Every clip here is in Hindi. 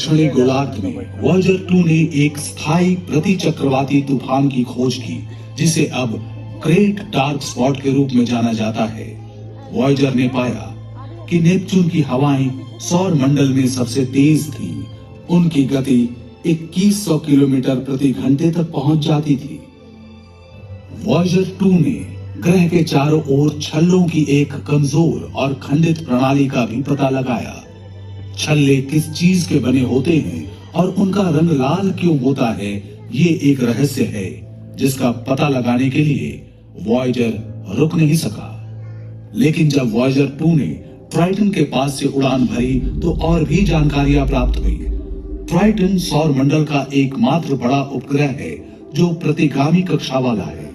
दक्षिणी गोलार्ध में वॉयेजर 2 ने एक स्थायी प्रति चक्रवाती तूफान की खोज की, जिसे अब ग्रेट डार्क स्पॉट के रूप में जाना जाता है। वॉयेजर ने पाया कि नेपच्यून की हवाएं सौर मंडल में सबसे तेज थी। उनकी गति 2100 किलोमीटर प्रति घंटे तक पहुंच जाती थी। वॉयेजर 2 ने ग्रह के चारों ओर छल्लों की एक कमजोर और खंडित प्रणाली का भी पता लगाया। छल्ले किस चीज के बने होते हैं और उनका रंग लाल क्यों होता है, ये एक रहस्य है जिसका पता लगाने के लिए वॉयेजर रुक नहीं सका। लेकिन जब वॉयेजर 2 ने ट्राइटन के पास से उड़ान भरी तो और भी जानकारियां प्राप्त हुई। ट्राइटन सौर मंडल का एकमात्र बड़ा उपग्रह है जो प्रतिगामी कक्षा वाला है।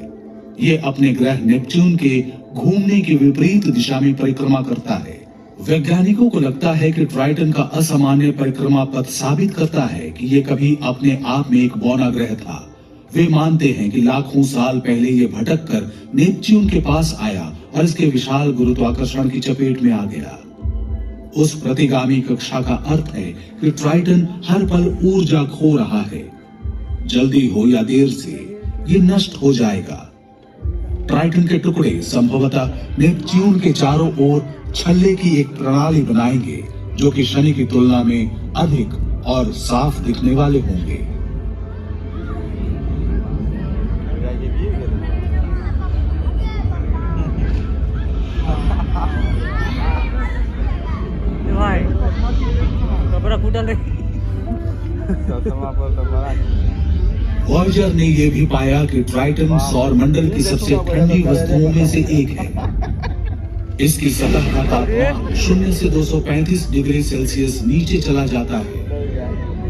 ये अपने ग्रह नेपच्यून के घूमने की विपरीत दिशा में परिक्रमा करता है। वैज्ञानिकों को लगता है कि ट्राइटन का असामान्य परिक्रमा पथ साबित करता है कि ये कभी अपने आप में एक बौना ग्रह था। वे मानते हैं कि लाखों साल पहले ये भटक कर नेपच्यून के पास आया और इसके विशाल गुरुत्वाकर्षण की चपेट में आ गया। उस प्रतिगामी कक्षा का अर्थ है कि ट्राइटन हर पल ऊर्जा खो रहा है। जल्दी हो या देर से ये नष्ट हो जाएगा। ट्राइटन के टुकड़े संभवतः नेपच्यून के चारों ओर छल्ले की एक प्रणाली बनाएंगे जो कि शनि की तुलना में अधिक और साफ दिखने वाले होंगे। वॉयेजर ने यह भी पाया कि ट्राइटन सौर मंडल की सबसे ठंडी वस्तुओं में से एक है। इसकी सतह का तापमान 0 से 235 डिग्री सेल्सियस नीचे चला जाता है।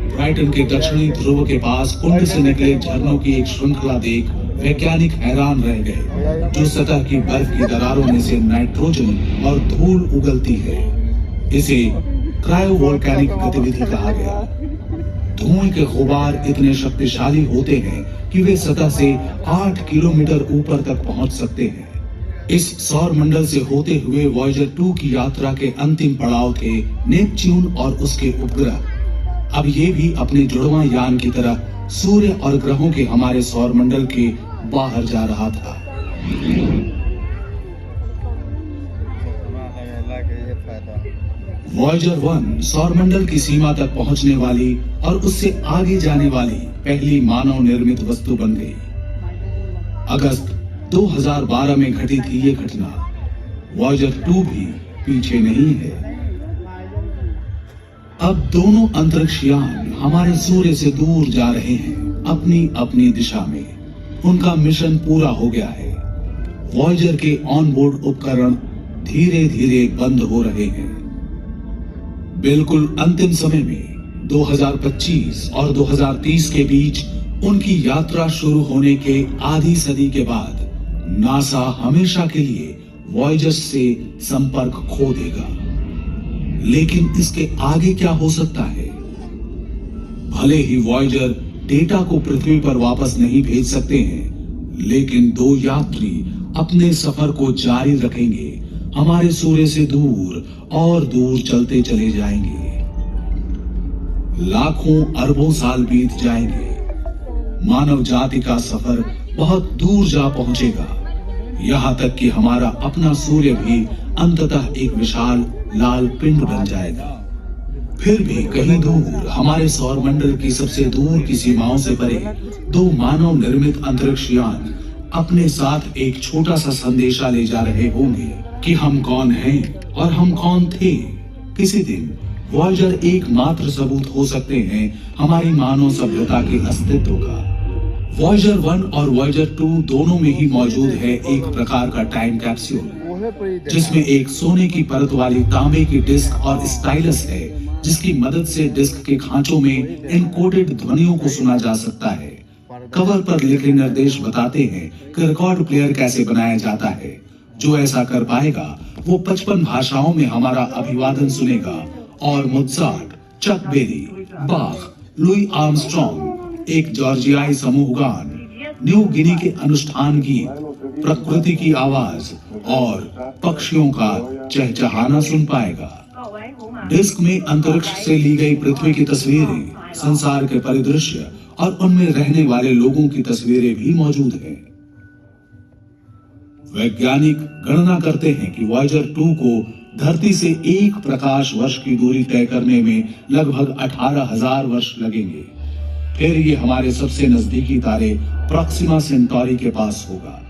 ट्राइटन के दक्षिणी ध्रुव के पास कुंड से निकले झरनों की एक श्रृंखला देख वैज्ञानिक हैरान रह गए, जो सतह की बर्फ की दरारों में से नाइट्रोजन और धूल उगलती है। इसे क्रायोवोल्केनिक गतिविधि कहा गया। धुएं के गुबार इतने शक्तिशाली होते हैं कि वे सतह से 8 किलोमीटर ऊपर तक पहुंच सकते हैं। इस सौर मंडल से होते हुए वॉयेजर 2 की यात्रा के अंतिम पड़ाव थे नेपच्यून और उसके उपग्रह। अब ये भी अपने जुड़वां यान की तरह सूर्य और ग्रहों के हमारे सौर मंडल के बाहर जा रहा था। वॉयेजर 1 सौर मंडल की सीमा तक पहुंचने वाली और उससे आगे जाने वाली पहली मानव निर्मित वस्तु बन गई। अगस्त 2012 में घटी थी ये घटना। वॉयेजर 2 भी पीछे नहीं है। अब दोनों अंतरिक्ष यान हमारे सूर्य से दूर जा रहे हैं, अपनी अपनी दिशा में। उनका मिशन पूरा हो गया है। वॉयेजर के ऑनबोर्ड उपकरण धीरे धीरे बंद हो रहे हैं। बिल्कुल अंतिम समय में 2025 और 2030 के बीच उनकी यात्रा शुरू होने के आधी सदी के बाद नासा हमेशा के लिए वॉयेजर से संपर्क खो देगा। लेकिन इसके आगे क्या हो सकता है? भले ही वॉयेजर डेटा को पृथ्वी पर वापस नहीं भेज सकते हैं, लेकिन 2 यात्री अपने सफर को जारी रखेंगे। हमारे सूर्य से दूर और दूर चलते चले जाएंगे। लाखों अरबों साल बीत जाएंगे। मानव जाति का सफर बहुत दूर जा पहुंचेगा, यहाँ तक कि हमारा अपना सूर्य भी अंततः एक विशाल लाल पिंड बन जाएगा। फिर भी कहीं दूर हमारे सौर मंडल की सबसे दूर की सीमाओं से परे 2 मानव निर्मित अंतरिक्ष यान अपने साथ एक छोटा सा संदेशा ले जा रहे होंगे कि हम कौन हैं और हम कौन थे। किसी दिन वॉयेजर एकमात्र सबूत हो सकते हैं हमारी मानव सभ्यता के अस्तित्व का। वॉयेजर 1 और वॉयेजर 2 दोनों में ही मौजूद है एक प्रकार का टाइम कैप्सूल, जिसमें एक सोने की परत वाली तांबे की डिस्क और स्टाइलस है, जिसकी मदद से डिस्क के खांचों में एनकोडेड ध्वनियों को सुना जा सकता है। कवर पर लिखे निर्देश बताते हैं कि रिकॉर्ड प्लेयर कैसे बनाया जाता है। जो ऐसा कर पाएगा वो 55 भाषाओं में हमारा अभिवादन सुनेगा और मोत्सार्ट, चक बेरी, बाख, लुई आर्मस्ट्रॉन्ग, एक जॉर्जियाई समूह गान, न्यू गिनी के अनुष्ठान गीत, प्रकृति की आवाज और पक्षियों का चहचहाना सुन पाएगा। डिस्क में अंतरिक्ष से ली गई पृथ्वी की तस्वीरें, संसार के परिदृश्य और उनमें रहने वाले लोगों की तस्वीरें भी मौजूद हैं। वैज्ञानिक गणना करते हैं कि वॉयेजर 2 को धरती से 1 प्रकाश वर्ष की दूरी तय करने में लगभग 18,000 वर्ष लगेंगे। फिर ये हमारे सबसे नजदीकी तारे प्रॉक्सिमा सेंटोरी के पास होगा।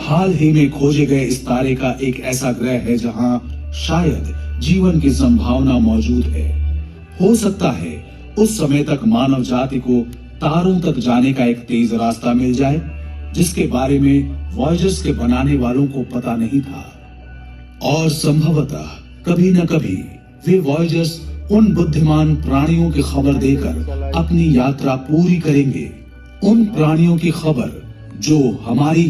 हाल ही में खोजे गए इस तारे का एक ऐसा ग्रह है जहां शायद जीवन की संभावना मौजूद है। हो सकता है उस समय तक मानव जाति को तारों तक जाने का एक तेज रास्ता मिल जाए, जिसके बारे में वॉयेजर्स के बनाने वालों को पता नहीं था। और संभवतः कभी न कभी वे वॉयेजर्स उन बुद्धिमान प्राणियों की खबर देकर अपनी यात्रा पूरी करेंगे, उन प्राणियों की खबर जो हमारी